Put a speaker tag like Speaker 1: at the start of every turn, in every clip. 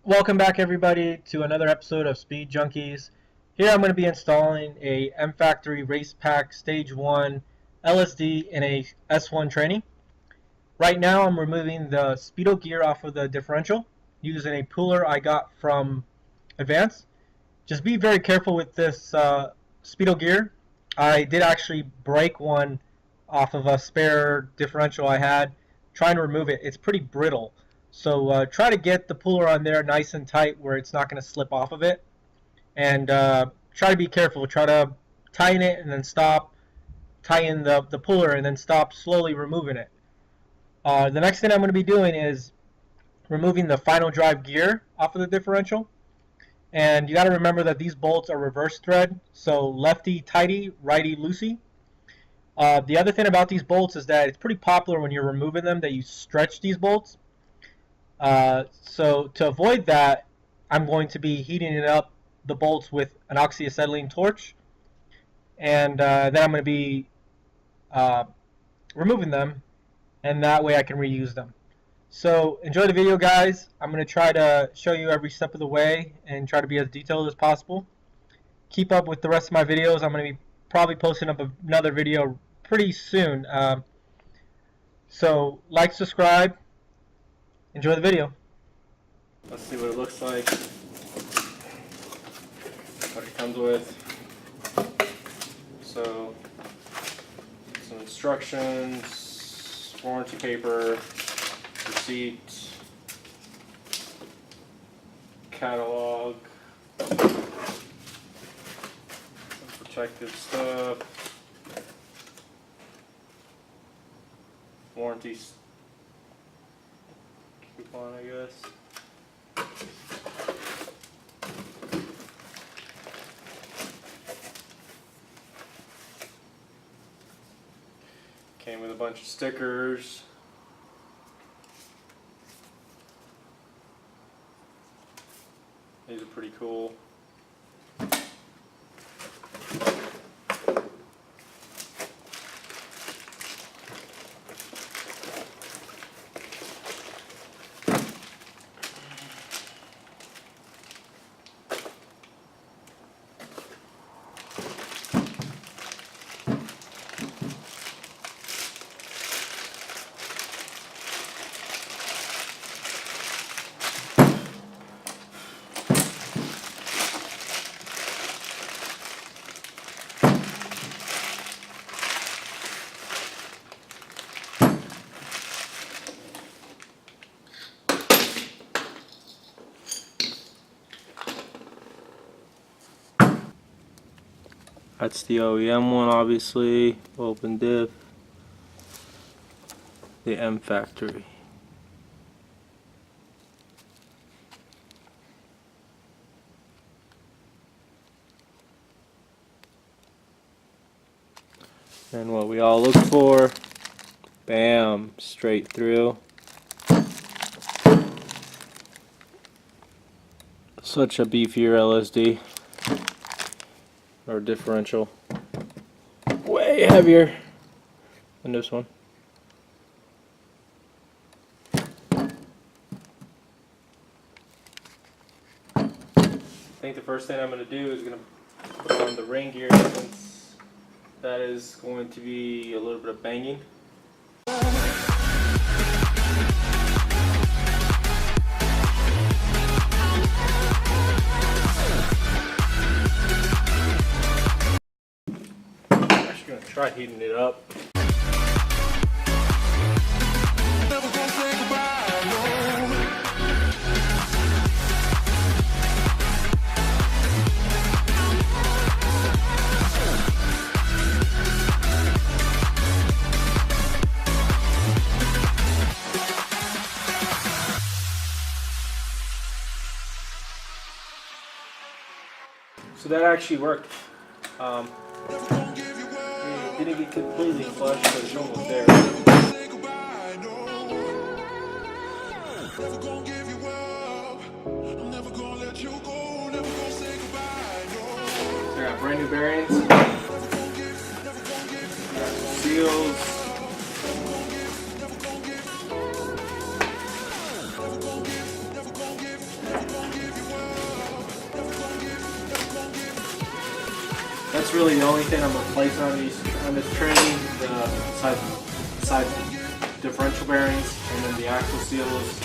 Speaker 1: Welcome back everybody to another episode of Speed Junkies. Here I'm going to be installing a Mfactory Race Pack Stage 1 LSD in a S1 training. Right now I'm removing the speedo gear off of the differential using a puller I got from Advance. Just be very careful with this speedo gear. I did actually break one off of a spare differential I had trying to remove it. It's pretty brittle. So try to get the puller on there nice and tight where it's not going to slip off of it. And try to be careful. Try to tighten it and then stop. Tighten the puller and then stop slowly removing it. The next thing I'm going to be doing is removing the final drive gear off of the differential. And you got to remember that these bolts are reverse thread. So lefty tighty, righty loosey. The other thing about these bolts is that it's pretty popular when you're removing them that you stretch these bolts. So to avoid that, I'm going to be heating up the bolts with an oxyacetylene torch, and then I'm going to be removing them, and that way I can reuse them. So enjoy the video, guys. I'm going to try to show you every step of the way and try to be as detailed as possible. Keep up with the rest of my videos. I'm going to be probably posting up another video pretty soon. So like, subscribe. Enjoy the video.
Speaker 2: Let's see what it looks like, what it comes with. So, some instructions, warranty paper, receipt, catalog, some protective stuff, warranty coupon, I guess. Came with a bunch of stickers. These are pretty cool. That's the OEM one, obviously. Open diff. The Mfactory. And what we all look for. Bam, straight through. Such a beefier LSD. Or differential. Way heavier than this one. I think the first thing I'm going to do is going to put on the ring gear, since that is going to be a little bit of banging. Try heating it up. So that actually worked. Didn't get completely flush, but it's almost there. So I got brand new bearings, seals, that's really the only thing I'm replacing on this train. The side differential bearings and then the axle seals.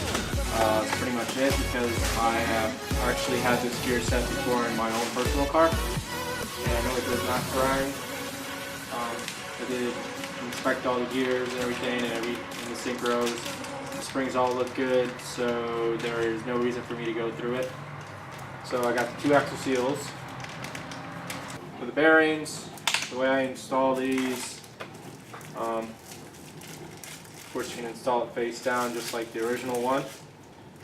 Speaker 2: That's pretty much it, because I have actually had this gear set before in my own personal car, and I know it does not grind. I did inspect all the gears and everything, and the synchros. The springs all look good, so there is no reason for me to go through it. So I got the 2 axle seals. For the bearings, the way I install these, of course you can install it face down just like the original one.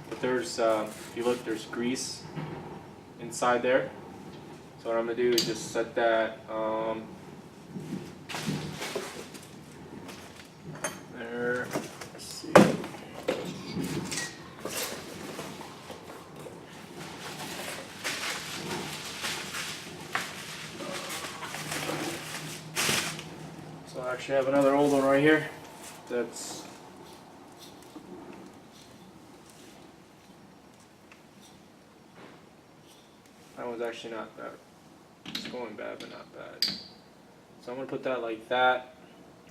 Speaker 2: But there's, if you look, there's grease inside there. So what I'm going to do is just set that there. Let's see. So I actually have another old one right here. That's that one's actually not bad. It's going bad, but not bad. So I'm going to put that like that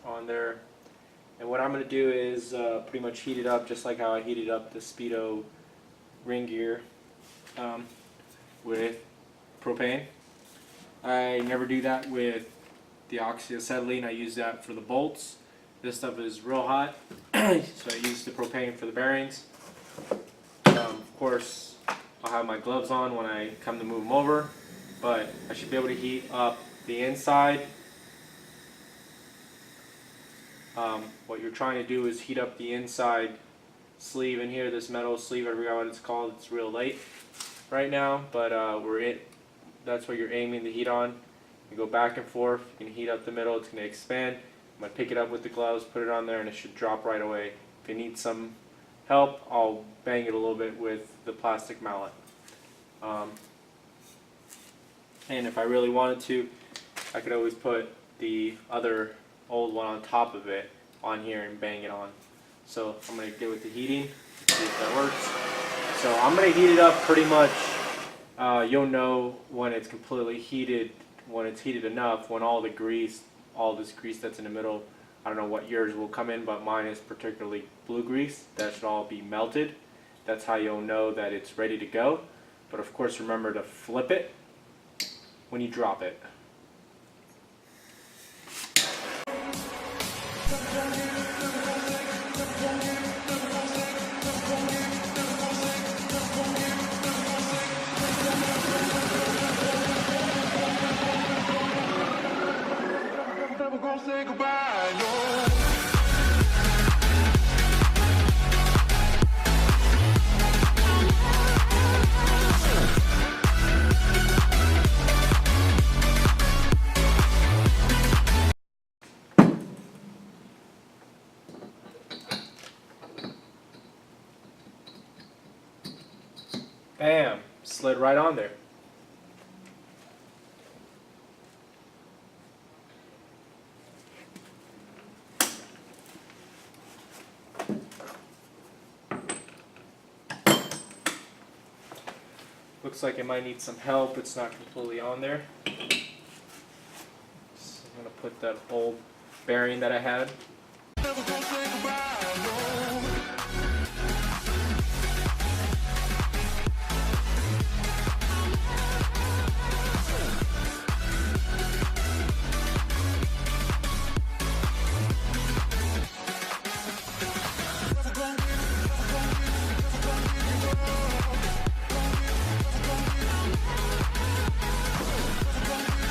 Speaker 2: on there. And what I'm going to do is pretty much heat it up just like how I heated up the Speedo ring gear with propane. I never do that with the oxyacetylene. I use that for the bolts. This stuff is real hot, so I use the propane for the bearings. Of course, I'll have my gloves on when I come to move them over, but I should be able to heat up the inside. What you're trying to do is heat up the inside sleeve in here, this metal sleeve. I forgot what it's called. It's real late right now, but that's what you're aiming the heat on. You go back and forth. You can heat up the middle. It's going to expand. I'm going to pick it up with the gloves, put it on there, and it should drop right away. If you need some help, I'll bang it a little bit with the plastic mallet. And if I really wanted to, I could always put the other old one on top of it on here and bang it on. So I'm going to get with the heating, see if that works. So I'm going to heat it up pretty much. You'll know when it's completely heated, when it's heated enough, when all this grease that's in the middle, I don't know what yours will come in, but mine is particularly blue grease. That should all be melted. That's how you'll know that it's ready to go. But of course, remember to flip it when you drop it.
Speaker 3: Say goodbye, no.
Speaker 2: Bam! Slid right on there. Looks like it might need some help. It's not completely on there. So I'm going to put that old bearing that I had.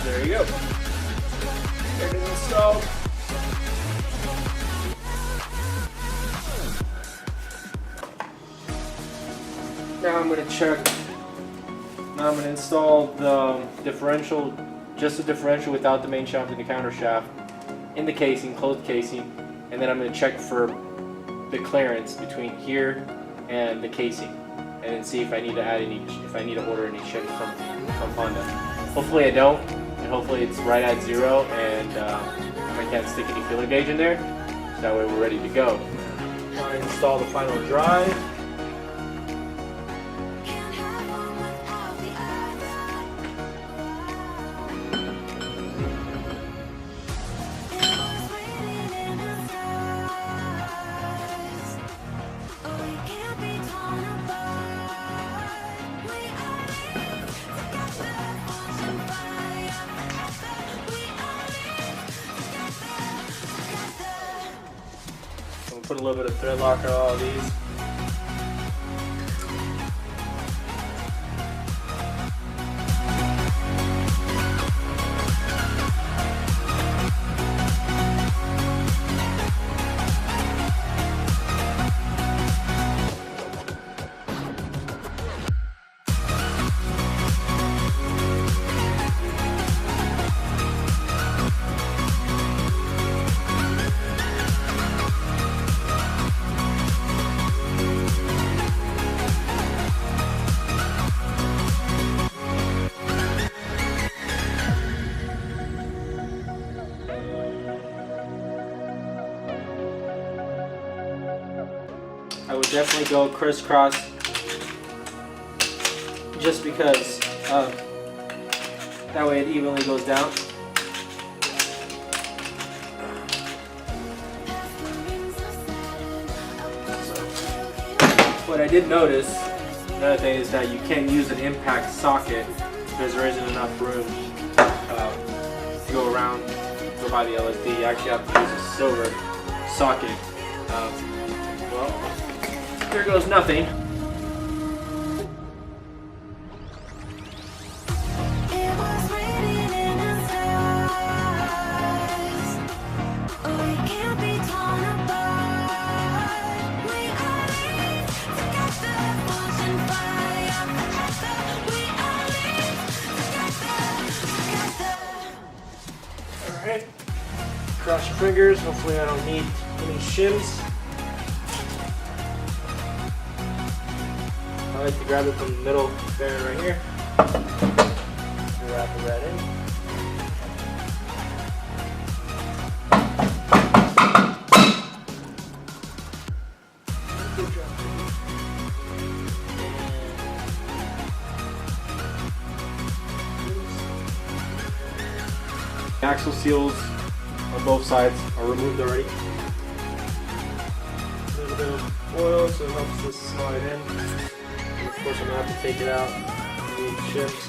Speaker 2: There you go. There it is installed. Now I'm going to check. Now I'm going to install the differential, just the differential without the main shaft and the counter shaft in the casing, closed casing, and then I'm going to check for the clearance between here and the casing, and then see if I need to add any, if I need to order any shit from Honda. Hopefully I don't. And hopefully it's right at 0 and I can't stick any filler gauge in there, so that way we're ready to go. I install the final drive. put a little bit of thread locker on all of these. I would definitely go crisscross just because that way it evenly goes down. What I did notice, another thing, is that you can't use an impact socket because there isn't enough room to go around or by the LSD. You actually have to use a silver socket. Well, there goes nothing. Alright, cross your fingers. Hopefully I don't need any shims. I like to grab it from the middle bearing right here. Wrap it right in. Good job. The axle seals on both sides are removed already. A little bit of oil so it helps this slide in. Of course, I'm going to have to take it out. Need shims.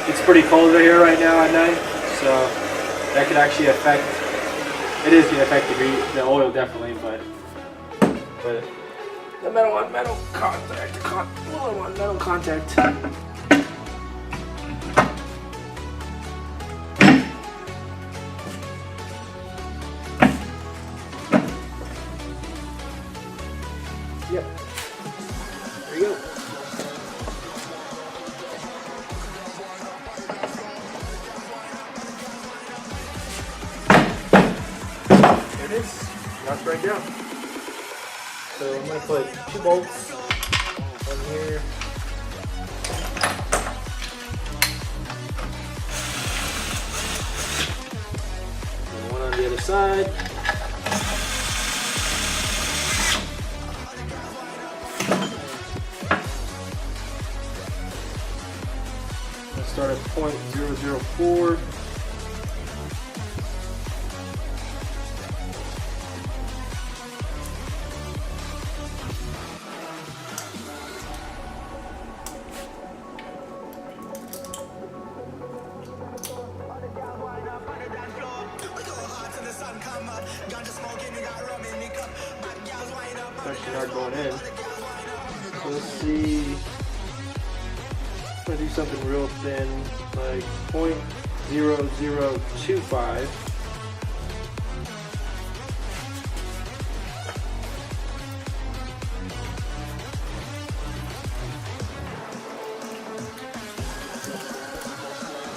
Speaker 2: It's pretty cold right here right now at night, so that could actually affect. It is going to affect the oil definitely, but the metal on metal contact, oil on metal contact. Yep. There you go. Knocks right down. So I'm going to put 2 bolts on here. And 1 on the other side. Let's start at 0.004. Actually not going in. So let's see. I'm going to do something real thin, like 0.0025.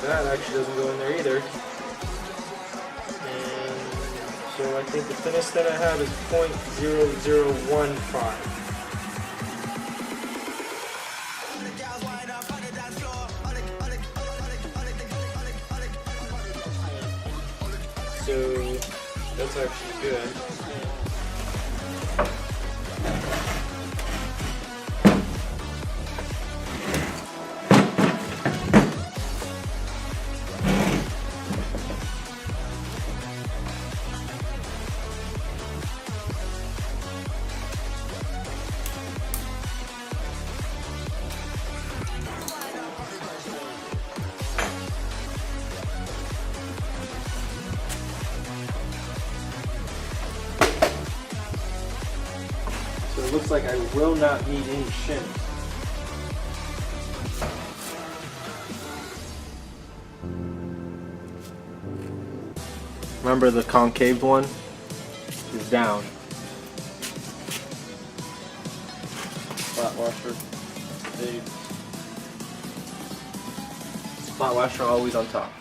Speaker 2: That actually doesn't go in there either. So I think the thinnest that I have is 0.0015. So that's actually good.
Speaker 1: looks like I will not need any shims. Remember, the concave one is down. Spot washer. Spot washer always on top.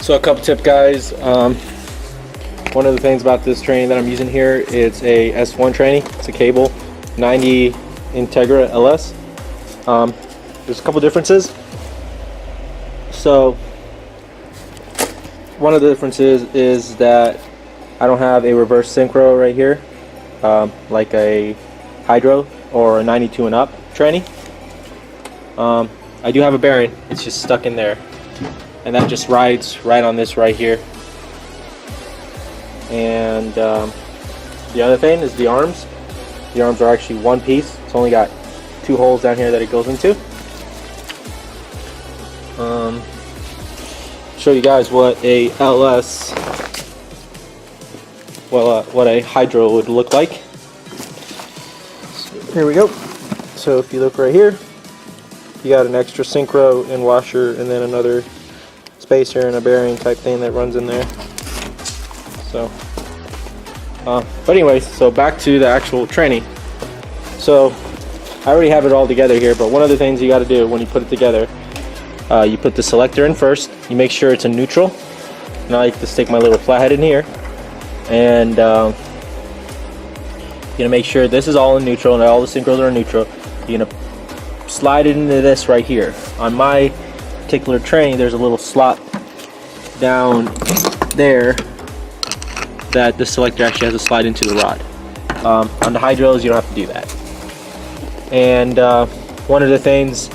Speaker 1: So a couple tip, guys. One of the things about this training that I'm using here, it's a S1 training. It's a cable 90 Integra LS. There's a couple differences. So one of the differences is that I don't have a reverse synchro right here, like a hydro or a 92 and up training. I do have a bearing. It's just stuck in there, and that just rides right on this right here. And the other thing is the arms. The arms are actually one piece. It's only got 2 holes down here that it goes into. Show you guys what a LS, what a hydro would look like. So here we go. So if you look right here, you got an extra synchro and washer, and then another spacer and a bearing type thing that runs in there. So, but anyways, so back to the actual training. So I already have it all together here, but one of the things you got to do when you put it together, you put the selector in first. You make sure it's a neutral. And I like to stick my little flathead in here, and you're gonna make sure this is all in neutral and all the synchros are in neutral. You're gonna slide it into this right here. On my particular train, there's a little slot down there that the selector actually has to slide into the rod. On the hydros, you don't have to do that. And one of the things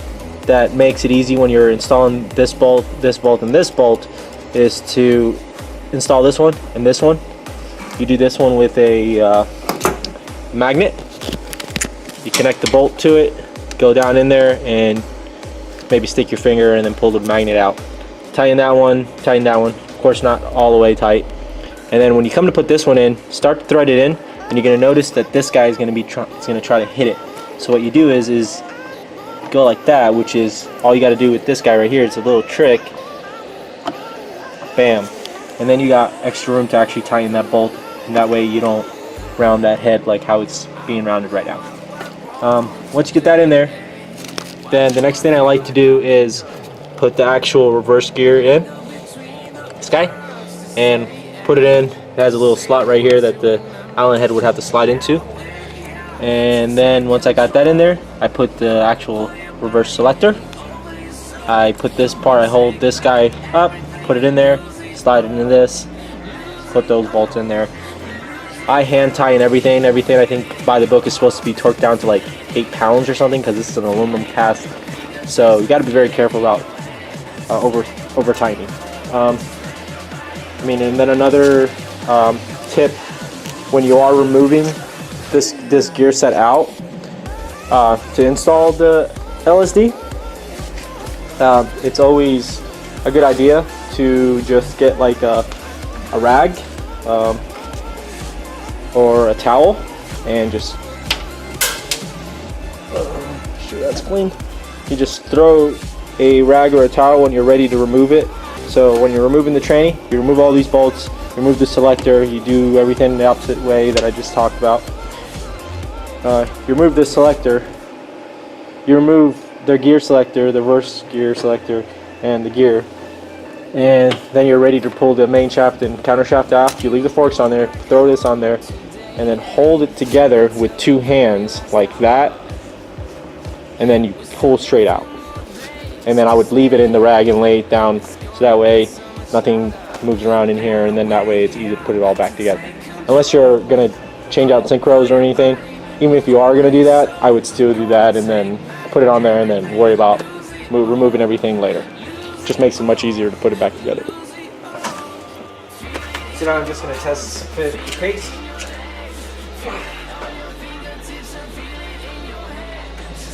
Speaker 1: that makes it easy when you're installing this bolt, and this bolt is to install this one and this one. You do this one with a magnet. You connect the bolt to it, go down in there, and maybe stick your finger and then pull the magnet out. Tighten that one, tighten that one. Of course, not all the way tight. And then when you come to put this one in, start to thread it in, and you're going to notice that this guy is going to try to hit it. So what you do is go like that, which is all you got to do with this guy right here. It's a little trick. Bam. And then you got extra room to actually tighten that bolt, and that way you don't round that head like how it's being rounded right now. Once you get that in there, then the next thing I like to do is put the actual reverse gear in this guy and put it in. It has a little slot right here that the Allen head would have to slide into. And then once I got that in there, I put the actual reverse selector. I put this part, I hold this guy up, put it in there, slide it into this, put those bolts in there. I hand tighten everything. Everything I think by the book is supposed to be torqued down to like 8 pounds or something, because this is an aluminum cast. So you got to be very careful about over tightening. And then another tip, when you are removing this gear set out to install the LSD, it's always a good idea to just get like a rag or a towel and just sure that's clean. You just throw a rag or a towel when you're ready to remove it. So when you're removing the tranny, you remove all these bolts, remove the selector, you do everything the opposite way that I just talked about. You remove the selector, you remove the gear selector, the reverse gear selector, and the gear, and then you're ready to pull the main shaft and counter shaft off. You leave the forks on there, throw this on there, and then hold it together with 2 hands like that, and then you pull straight out. And then I would leave it in the rag and lay it down, so that way nothing moves around in here, and then that way it's easy to put it all back together. Unless you're going to change out synchros or anything, even if you are going to do that, I would still do that and then put it on there and then worry about removing everything later. Just makes it much easier to put it back together. So now I'm just going to test fit the case.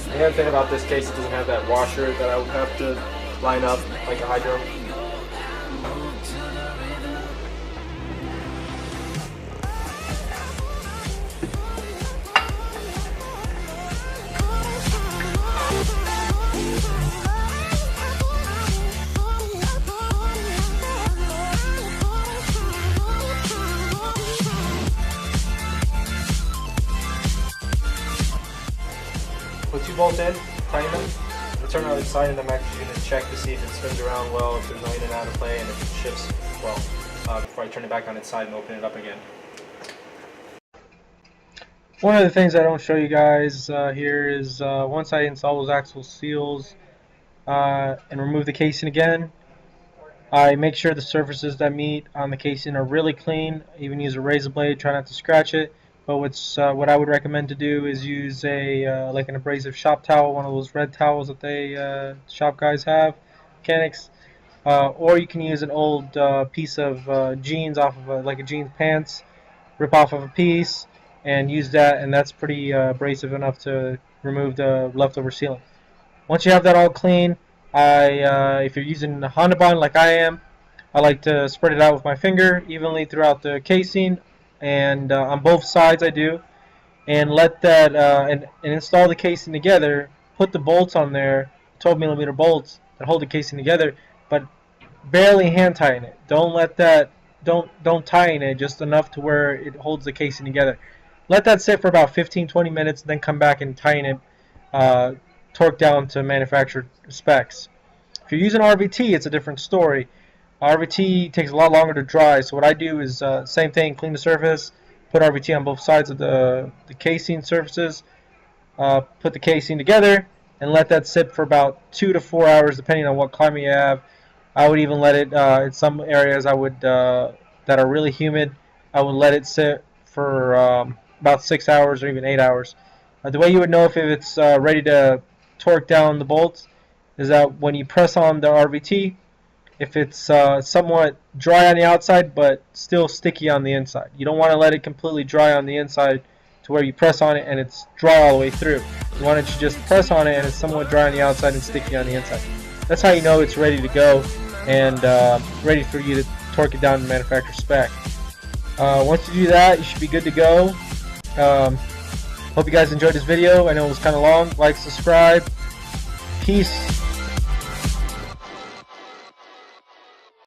Speaker 1: The other thing about this case, it doesn't have that washer that I would have to line up like a hydro. Put 2 bolts in, tighten them, turn on the side, and I'm actually going to check to see if it spins around well, if there's no in and out of play, and if it shifts well, before I turn it back on its side and open it up again. One of the things I don't show you guys here is once I install those axle seals and remove the casing again, I make sure the surfaces that meet on the casing are really clean. I even use a razor blade, try not to scratch it. But what I would recommend to do is use a like an abrasive shop towel, one of those red towels that they shop guys have, mechanics, or you can use an old piece of jeans off of like a jeans pants, rip off of a piece, and use that, and that's pretty abrasive enough to remove the leftover sealing. Once you have that all clean, if you're using a Honda bond like I am, I like to spread it out with my finger evenly throughout the casing, and on both sides I do, and let that and install the casing together. Put the bolts on there, 12mm bolts that hold the casing together, but barely hand tighten it. Don't let that don't tighten it just enough to where it holds the casing together. Let that sit for about 15-20 minutes, then come back and tighten it, torque down to manufacturer specs. If you're using RVT, it's a different story. RVT takes a lot longer to dry, so what I do is same thing, clean the surface, put RVT on both sides of the casing surfaces, put the casing together, and let that sit for about 2 to 4 hours depending on what climate you have. I would even let it, in some areas I would that are really humid, I would let it sit for about 6 hours or even 8 hours. The way you would know if it's ready to torque down the bolts is that when you press on the RVT, if it's somewhat dry on the outside but still sticky on the inside. You don't want to let it completely dry on the inside to where you press on it and it's dry all the way through. You want it to just press on it and it's somewhat dry on the outside and sticky on the inside. That's how you know it's ready to go and ready for you to torque it down to manufacturer spec. Once you do that, you should be good to go. Hope you guys enjoyed this video. I know it was kind of long. Like, subscribe. Peace.